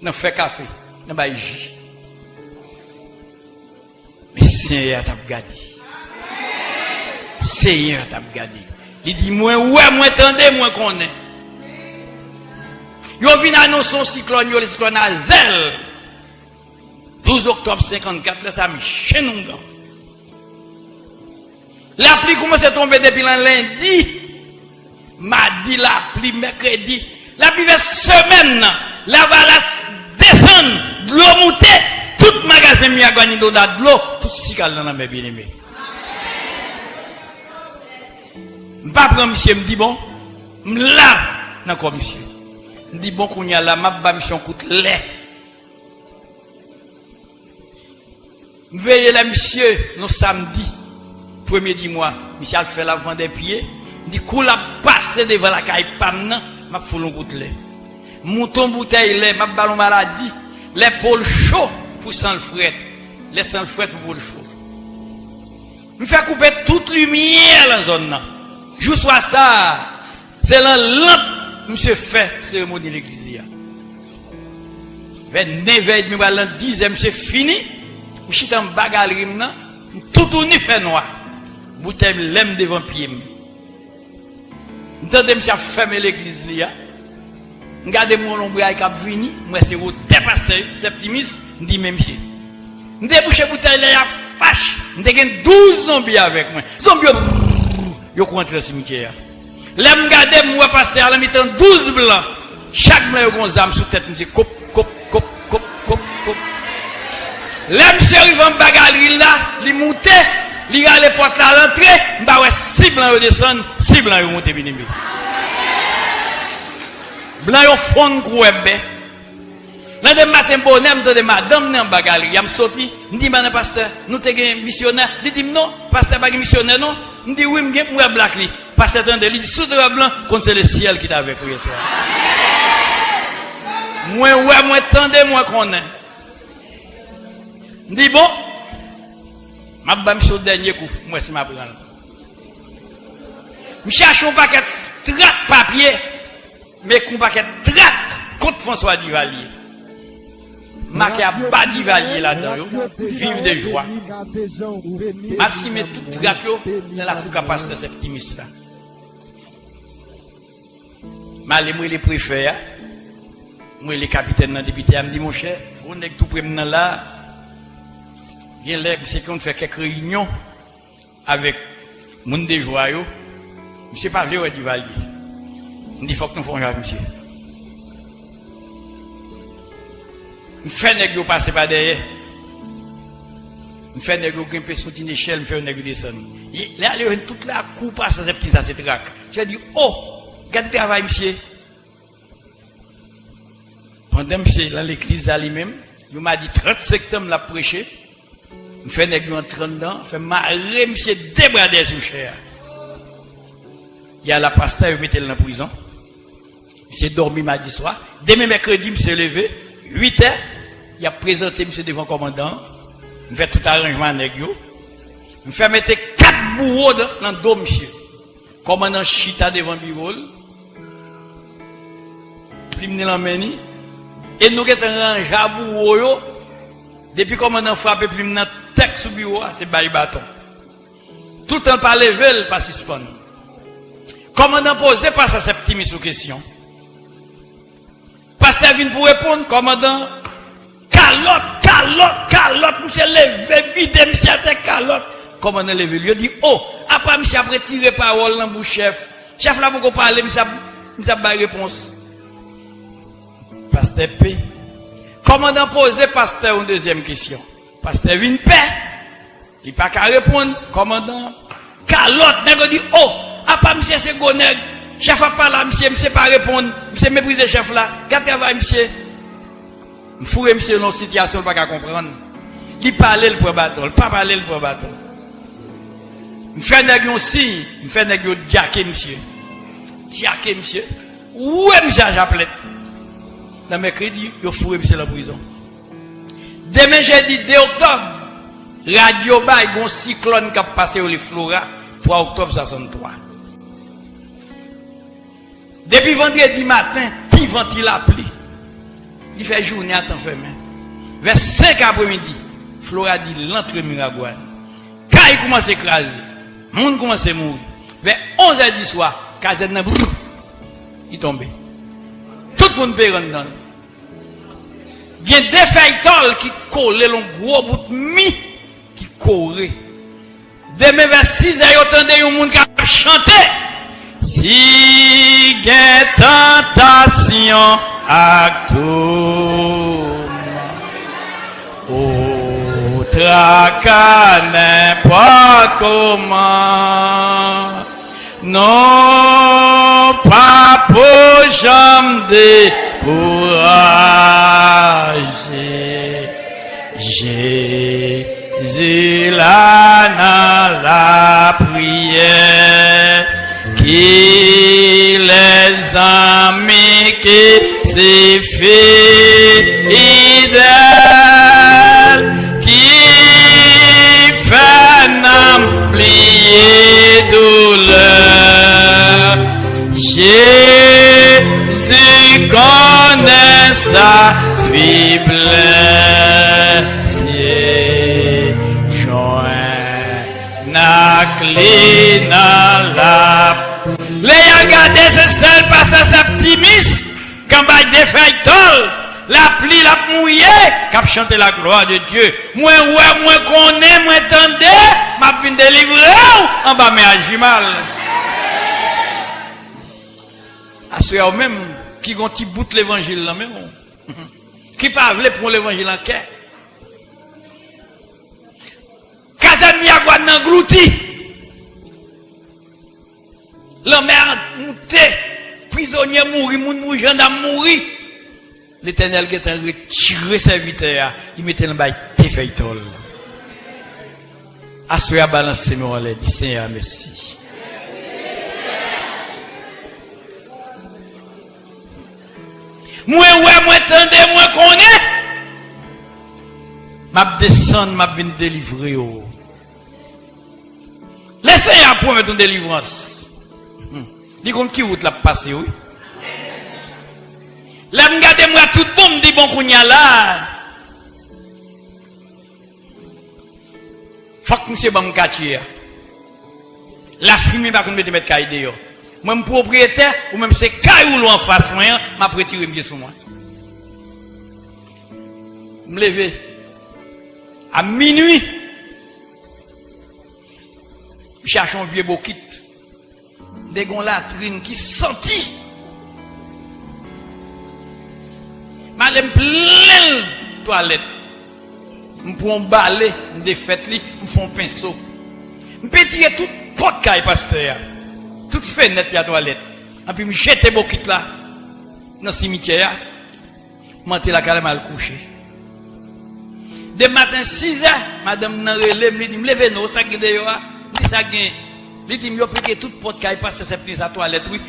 Nous avons fait café, nous avons jus. Mais Seigneur t'a regardé. Seigneur t'a regardé. Il dit, moi, ouais, moi, attendez, moi, qu'on est. Yo vient annoncer un cyclone, le cyclone Azel. 12 octobre 54, là, ça me chaîne un gant. La pluie commence à tomber depuis le lundi. Mardi, la pluie, mercredi. La pluie fait semaine, la valasse descend, de l'eau montée, tout magasin mis à gagner de l'eau, tout cycle dans la mer bien aimé. Je ne vais pas prendre monsieur, me dit bon, là, dans monsieur. Je dis bon, qu'on y a là, ma mission coûte lait. Veillez là, monsieur, nous samedi, premier du mois, monsieur a fait lavement des pieds. Dit qu'on l'a passé devant la caille pam, m'a foulé un coup de lait. Mouton bouteille lait, m'a ballon maladie, l'épaule chaud pour sans le fret, les sans le fret pour le chaud. Me fait couper toute lumière dans la zone là. Je sois ça, c'est la lampe, monsieur fait cérémonie de l'église. Vers 9h30, 10h, monsieur fini, je suis en bagarre, tout tourné fait noir. Bouteille l'aime devant pied. Entendez, monsieur fermé l'église. Regardez mon ombrage qui a venu, moi c'est au pasteur, Septimus, je dis même monsieur. Je débouche bouteille là, fâche, je ai 12 zombies avec moi. Zombies, yo rentre le cimetière. Là me garder moi pasteur là mettant 12 blancs. Chaque blanc yo gon âme sous tête me dit cop. Là monsieur arrive en bagarre là, il monte, il a les portes là à l'entrée, bah ouais 6 blancs yo descendent, 6 blancs yo monter bien aimé. Blanc yo fond couébé. Là de matin bonhomme de madame nan bagarre, il a me sorti, me dit madame pasteur, nous te gen missionnaire, il dit non, pasteur pas missionnaire non. Je dis oui, je suis black. Parce que c'est un délit. Sous le blanc, c'est le ciel qui est avec vous. Moi, ouais, moi, tendez-moi qu'on est. Je dis bon, je vais me faire le dernier coup. Moi, c'est ma prendre. Je cherche un paquet de trac papier, mais un paquet de trac contre François Duvalier. Marqué à bas Duvalier là-dedans, vive de joie. Merci, mais tout trac dans la capacité de ce petit ministre là. Moi, les préfets, moi, les capitaines, les députés, me dit mon cher, on est tout près maintenant là. Bien là, c'est qu'on fait quelques réunions avec les gens de joie. Je ne sais pas, je Duvalier. Je dis, il faut que nous fassions avec monsieur. Je fais nègre passer par derrière. Je fais nègre grimper sur une échelle, je fais nègre descendre. Là, il y a toute la coupe à ces petits, à ces tracs. Tu as dit, oh, quel travail, monsieur. Pendant monsieur, dans l'église à lui-même, il m'a dit 30 septembre, l'a prêché. Je fais nègre en 30 ans, je fais marrer, monsieur, débradé sous chair. Il y a la pasteur, il mettait dans la prison. Monsieur dormi mardi soir. Demain mercredi, monsieur levé. 8 heures, il a présenté monsieur devant le commandant. Il fait tout arrangement avec lui. Il fait mettre 4 bourreaux dans le dos, monsieur. commandant chita devant bureau. Plimne l'emmeni. Et nous qui sommes jabou depuis commandant frappe plimne tête sous bureau, c'est bail bâton. Tout le temps par level, pas suspendre. Commandant posé pas sa septime sous question. Pasteur vient pour répondre, commandant, calotte, monsieur levé, vide, monsieur a tête calotte. Commandant levé, lui dit, oh, après monsieur a retiré parole dans bouche chef. Chef là, pour parler, monsieur a pas réponse. Pasteur P. Commandant posé, pasteur une deuxième question. Pasteur vient paix. Il n'a pas qu'à répondre. Commandant, calotte, n'est-ce dit, oh, après monsieur c'est gonègue. Chef a pas là, monsieur pas répondre. Monsieur mépriser chef là. Quel travail, monsieur? Fourer monsieur dans une situation, il n'a pas qu'à comprendre. Il parle le pour bâton, il pas parler le pour bâton. Il fait un signe, il fait un diaké, monsieur. Diaké, monsieur. Où est monsieur j'appelle? Dans mercredi, il fourer monsieur la prison. Demain, jeudi 2 octobre, Radio Bay, il y a un cyclone qui a passé au Flora, 3 octobre 63. Depuis vendredi matin, qui ventile la pluie. Il fait journée à temps fermé. Vers 5 après-midi, Flora dit l'entre Miragouane. Quand il commence à écraser, le monde commence à mourir. Vers 11h du soir, Kazen n'a plus. Il tombe. Tout le monde peut rentrer. Il y a des feuilles qui collent le gros bout de mi qui courent. Demain vers 6h, il y a un monde qui a chanté. Si il y a tentation à tout, au tracas n'importe comment, non pas pour jamais décourager. Jésus là dans la prière, qui les amis qui s'est fidèle, qui fait n'oublier douleur. Jésus connaît sa faiblesse, joint n'a clé dans la. Les regardez ce seul passage optimiste, quand il des feuilles tolles, la pluie, la mouillée, cap chanter la gloire de Dieu. Moi, ouais, moi, connais, moi, tendez, m'a vient délivrer, en bas, mais agit mal. À ceux même, qui ont petit bout de l'évangile là même, qui parlent pour l'évangile en quai. Kazania n'a glouti. L'homme a monté, prisonnier mourir, moun gendarme mourir. L'Éternel qui est retiré serviteur, il mettait le bail tes feuilles tol. À ce à balancer nous en l'air, dit Seigneur, merci. Moi, ouais, moi, tendez, moi, connais. M'a descendre, m'a venir délivrer. Laissez un point de ton délivrance. Dis comme qui route la passé, oui. Là, regardez-moi tout bon, me dit bon qu'on y a là. Faut que monsieur Bam Katier. La fumée, par contre, mettre caille dehors. Moi, mon propriétaire, ou même c'est caille ou en face, moi, m'a retiré mes sur moi. Me lever. À minuit. Je cherche un vieux bokit. Des gon latrines qui sentit. Madame plein toilette. M'prend balai, m'défaite li, m'font pinceau. M'pétire toute porte caille pasteur. Toute fenêtre la toilette. Et puis m'jette bokit là dans le cimetière. Monter la calme mal coucher. De matin 6h, madame nan relève, me dit m'lever non, ça qui dehors, dit ça gain. Il dit, je piqué toute porte qui passe cette petite toilette, oui.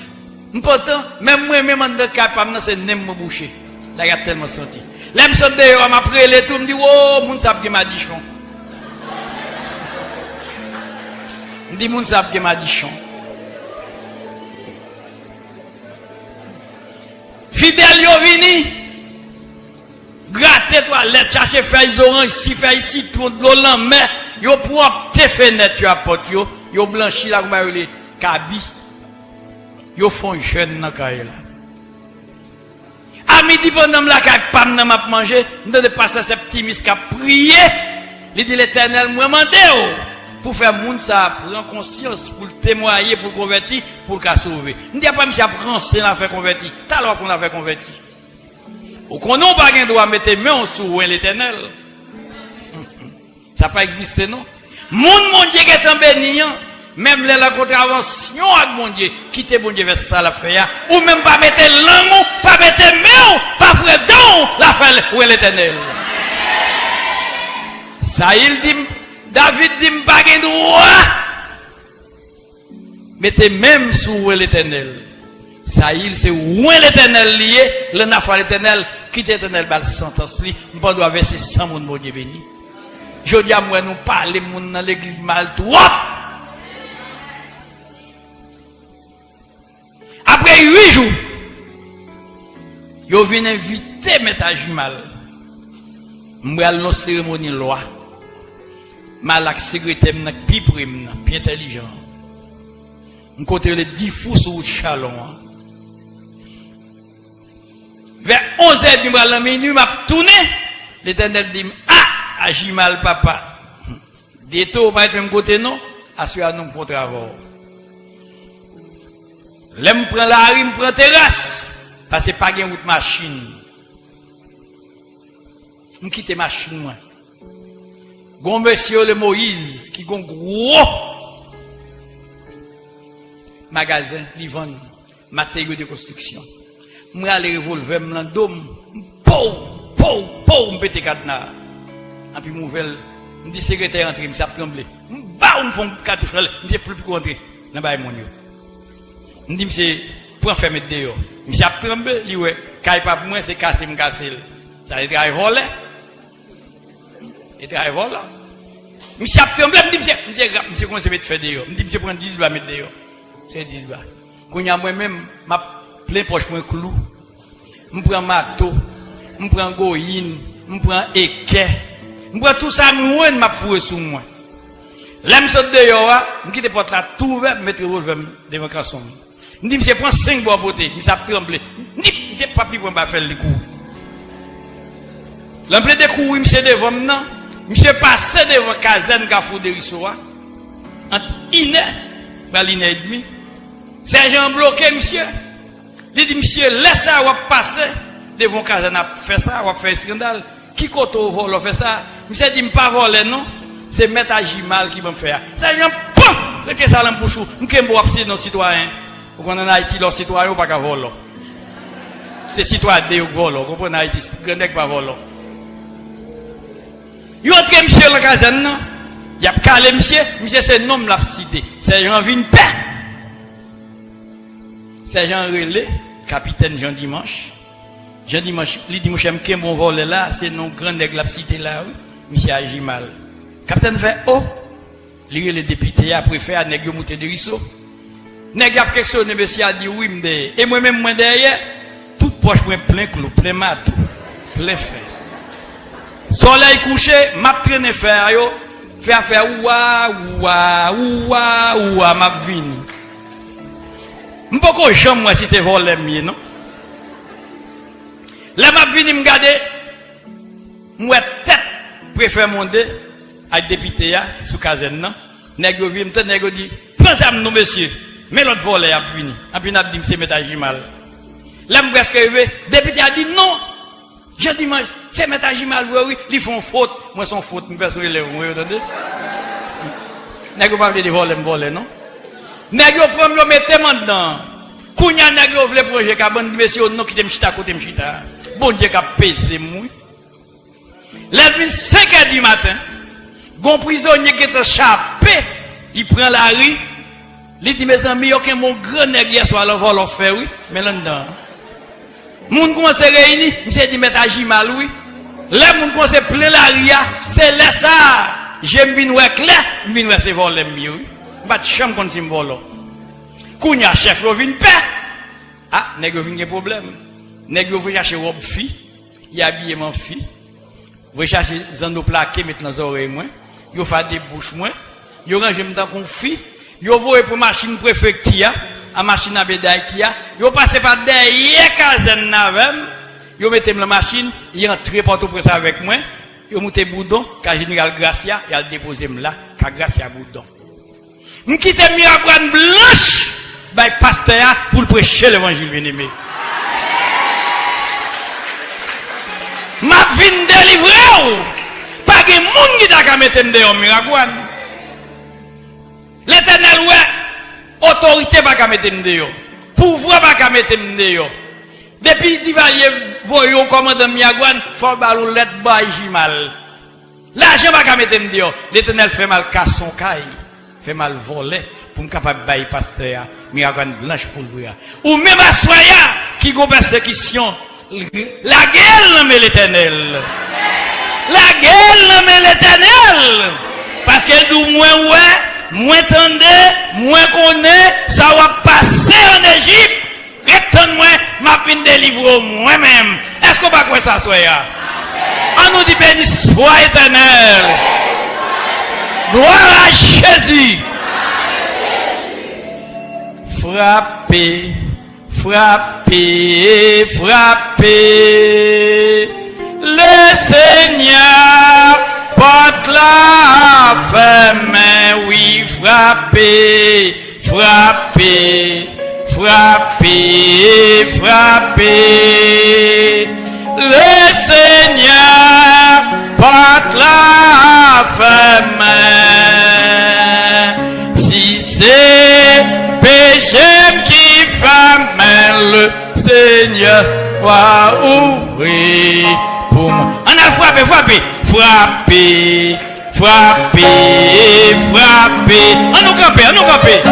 Pourtant, même moi, même en de cas, c'est nem me boucher. Là, il y a tellement senti. Là, je saute dehors, m'a pris les tout, me dit, oh, moun sap qui m'a dit chon. Me dit, moun sap qui m'a dit chon. Fidèle yo vini. Gratter toilette, chercher feuilles orange, si feuilles citron, de l'eau en mer, yo propre tes fenêtres, yo apporte yo blanchi la comme les cabi. Yo font jeune dans caille là. À midi pendant la caille pas m'a manger, nous ne pas ça petit qui a prié. Il dit l'Éternel moi mandé pour faire monde ça prendre conscience pour témoigner pour convertir pour qu'a sauver. Ne dis pas monsieur prend c'est la fait convertir. T'as alors qu'on a fait convertir. Ou qu'on n'a pas gain droit mettre main sur l'Éternel. Ça pas existé non. Mon Dieu qui est en béni, même les contraventions avec mon Dieu, quitter mon Dieu vers ça la fait ou même pas mettre langue, pas mettre main, pas faire don la fait où l'Éternel. Ça il dit David dit pas gain droit. Mettez même sur l'Éternel. Ça il c'est où l'Éternel lié, le nafa l'Éternel, quitte l'Éternel bal sentence li, on pas doit verser 100 moun bon Dieu béni. Je dis à moi nous parler moun dans l'église mal trop. Après 8 jours, yo vinn inviter mettre Jimal. M'bral nos cérémonie loi. Malak secrétaire n'a pi prime, pi intelligent. M'kote le 10 fous sur chalon. Vers 11h du matin, minuit, m'a tourné. L'Éternel dit, ah, agis mal, papa. Détour, pas être même côté, non. Assure-nous pour travail. L'aime prend la rue, prend terrasse. Parce que pas de route machine. Je quitte machine, moi. Gon monsieur le Moïse, qui gon gros magasin, li vend matériaux de construction. Moi aller revolver m'landom, pou m'pété cadenas. Et puis nouvelle, me dit secrétaire entrer, m's'a tremblé. M'ba on font cartouche, m'dit plus rentrer dans bail mon yo. M'dit monsieur prend fermer dehors. M's'a tremblé, li ouais, kay pas pour moi c'est casser m'casser. Ça il travaille voler. Il travaille voler. Monsieur a tremblé, m'dit monsieur comment c'est mettre faire dehors. M'dit monsieur prend 10 bas mettre dehors. C'est 10 bas. Quand y a moi-même m'a plein poche pour un clou. Je prends marteau, je prends goyine, je prends équerre. Je prends tout ça, je m'a foué sous moi. Là, je saute dehors, je quitte la porte là, tout ouvert, je mets le revolver devant le casson. Je dis, monsieur, prends 5 bois beauté, je a tremblé. Je dis, monsieur, papi, pour pas faire le coup. L'emploi de coups, monsieur, devant moi, monsieur, passé devant la caserne, Gafou de Rissoa, entre 1h, et demie. Sergent bloqué, monsieur. Il dit, monsieur, laisse ça, on va passer devant caserne, fait ça, on va faire scandale. Qui côté au vol, on fait ça? Monsieur dit, pas voler, non? C'est mettre à Jimal qui va me faire. Sergent, poum! Mettez ça dans le bouchou. Nous ne pouvons pas nos citoyens. Vous comprenez, en Haïti, les citoyens, on ne peut pas voler. C'est citoyens qui volent. Vous comprenez, en Haïti, les gens pas voler. Il y a un monsieur dans la caserne, il y a calé monsieur, monsieur c'est un homme la cité. Sergent vient paix. Sergent relais, capitaine Jean Dimanche. Jean Dimanche, il dit, monsieur, je mon vol là, c'est non grand nègre la cité là, oui. Monsieur agit mal. Capitaine fait, oh, il le député a préféré nègre monter de Risso. Nègre a quelque chose, monsieur a dit oui, et moi-même, moi derrière, toute poche, plein clou, plein matou, plein fer. Soleil couché, m'a traîné fer, yo, faire ouah, m'a vini. M'poko jambe moi si c'est volé mieux, non? Là, m'a vini m'garder, moi tête, préfère monter, avec député, sous caserne, non? Nègre vient, nègre dit, prends ça, non, monsieur, mais l'autre volé a vini. Et puis, n'a dit, c'est métage mal. Là, m'a presque arrivé, député a dit, non, je dis, c'est métage mal, oui, ils font faute, moi, son faute, me persuade les vous entendez? Nègre pas de voler, non? Nègre prend le mettre dedans. Kounya nègre vle projet ka bon monsieur non qui te m'chita côté m'chita. Bon Dieu ka pesé mou. Lève 5h du matin. Gon prisonnier qui est échappé, il prend la rue. Il dit mes amis, aucun mon grand nègre hier soir le vol on fait oui, mais là dedans. Moun commence à réunir, monsieur dit mettre agir mal oui. Là moun commence à plein la rue, c'est là ça. J'aime bien ouais clair, bien ouais c'est voler mieux oui. Bat chambre kon simbolo. Kounya chef yo vinn paix. Ah, nèg yo vinn gen problème. Nèg yo veut chercher robe fille, il habillé mon fille. Veut chercher zando plaqué mettre dans les oreilles moi. Yo fait des bouches moi. Yo range m'dan kon fille. Yo voye pour machine préfecture, à machine à bédaille qui a. Yo passe par derrière caserne navem. Yo mette la machine, il rentre partout pour ça avec moi. Yo monte boudon, ka général Gracia, il a déposé là, ka Gracia boudon. M'quitte Miragouane blanche, bay pasteur pour le prêcher l'évangile bien-aimé. M'a vinn délivrer, pas de monde qui t'a mettre dehors Miragouane. L'Éternel ouais, autorité pas qu'à mettre dehors, pouvoir pas qu'à mettre dehors. Depuis Divalier voyons commandant Miragouane, faut balou let bay mal. L'argent pas qu'à mettre dehors. L'Éternel fait mal casse son caille, fait mal voler pour me capable bailler pasteur Miragouane blanche pour lui. Ou même à soya qui gon persécution, la gueule mais l'Éternel. La gueule mais l'Éternel parce qu'elle dit moins ouais, moins tendez, moins connaît, ça va passer en Égypte. Retourne-moi, m'a fin délivrer moi-même. Est-ce qu'on va quoi ça soit là? On nous dit béni soit éternel. Gloire à Jésus. Frappez, frappez, frappez. Le Seigneur porte la femme, oui, frappez, frappez. Frappez, frappez, le Seigneur porte la femme. Si c'est péché qui ferme, le Seigneur va ouvrir pour moi. On a frappé, frappé, frappé, frappé, frappé. On nous campe, on nous campe.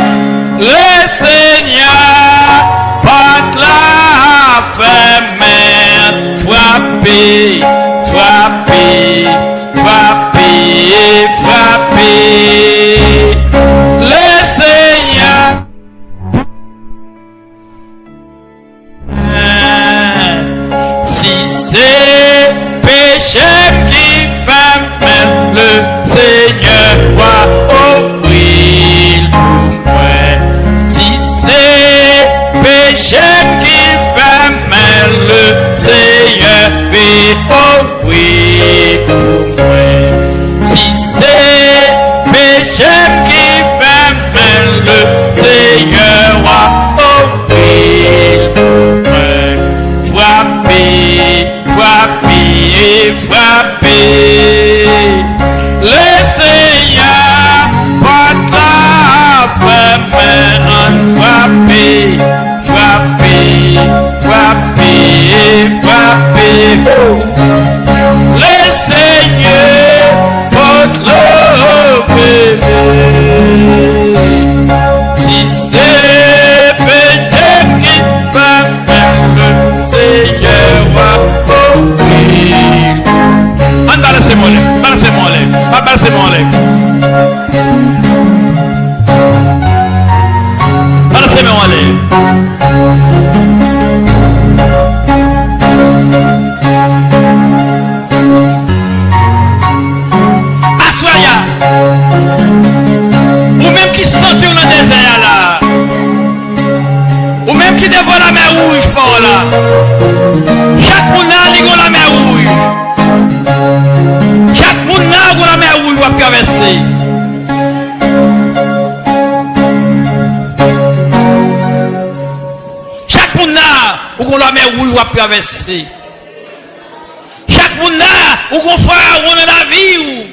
Le Seigneur porte la femme, frappez, frappez, frappez, frappez. Le Seigneur, si c'est péché qui ferme, le Seigneur va ouvrir pour moi. Péché qui ferme, le Seigneur va ouvrir pour moi. Si c'est péché qui ferme, le Seigneur va ouvrir pour moi. Frappez, frappez, frappez. Le Seigneur porte la femme, frappez. Frappez, frappez, frappez. Le Seigneur porte le bébé. Si c'est péché qui ferme, le Seigneur va ouvrir. Balancez-moi les, balancez-moi les, balancez-moi les. Balancez-moi les. Assoya, ou même qui sent dans le désert là, ou même qui dévoile la mer rouge par là, chaque monde a la mer rouge, chaque monde a la mer rouge va traverser. Chaque monde où la mer rouge va traverser. Chaque monde où on pharaon dans la vie.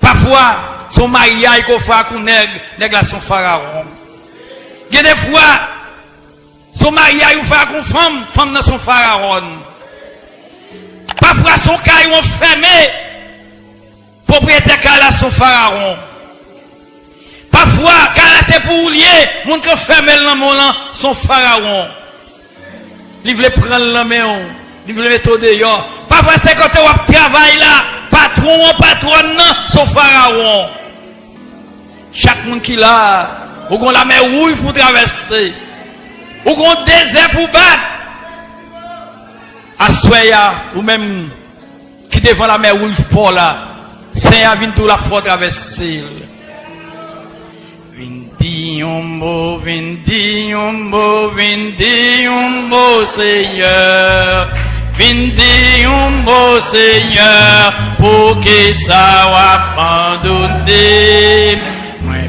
Parfois, son mariage qu'on fait avec un nègre son pharaon. Il y a des fois, son mariage ou fait avec une femme dans son pharaon. Parfois, son cas est fermé, propriétaire là son pharaon. Parfois, quand c'est pour lier, mon qui ferme le nom son pharaon. Il veut prendre la main, il veut mettre au dehors. Parfois, c'est quand on travaille là, patron, son pharaon. Chaque monde qui l'a, on a la main rouge pour traverser. ou qu'on désert pour battre. Assoya, ou même qui devant la mer rouge pour là, Seigneur vient tout la fois traverser. Vindi umbo, Seigneur. Vindi umbo, Seigneur, pour que ça va abandonner. Moi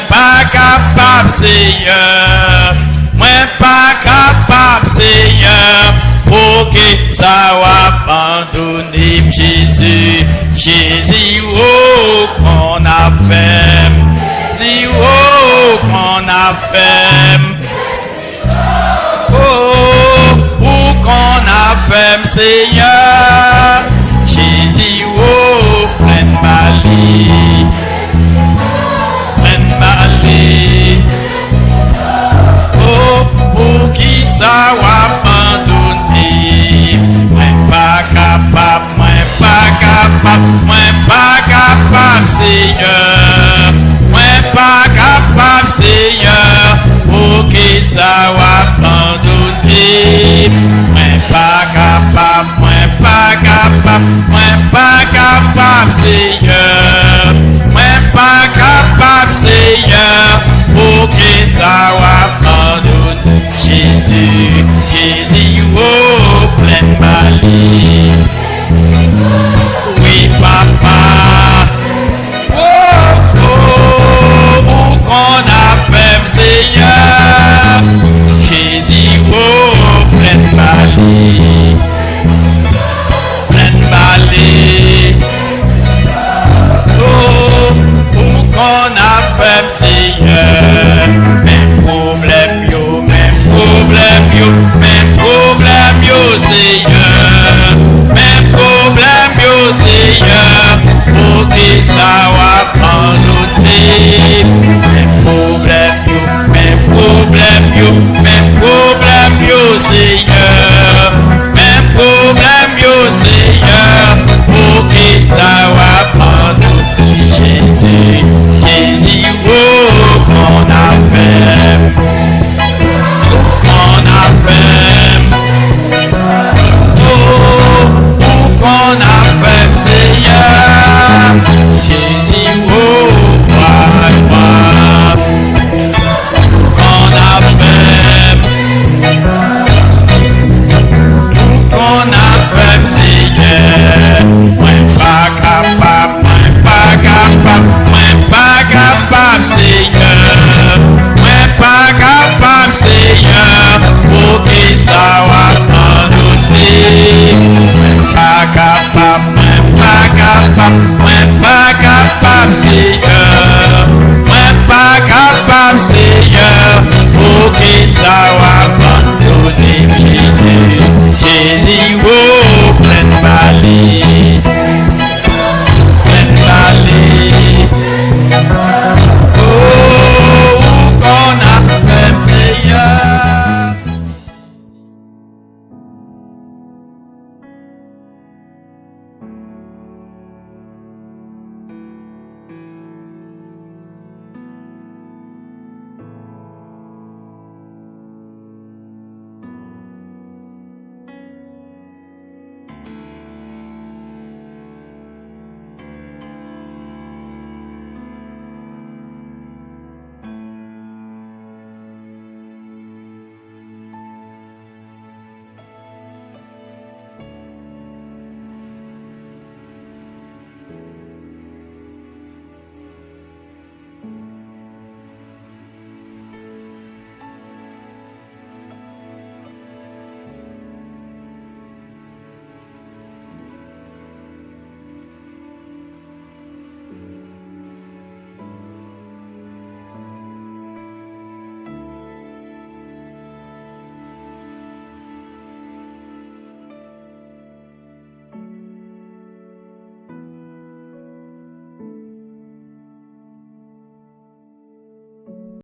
pas capable, Seigneur. Moi pas capable, Seigneur, pour que ça va abandonner. Jésus, oh, qu'on a fait. Jésus, oh, qu'on a fait. Oh, où qu'on a fait, Seigneur. Jésus, oh, prenne ma lit. Prenne ma lit. Oh, pour qui ça va abandonner. Moi pas capable, Seigneur. Moi pas capable, Seigneur. Pour qui ça va abandonner. Moi pas capable,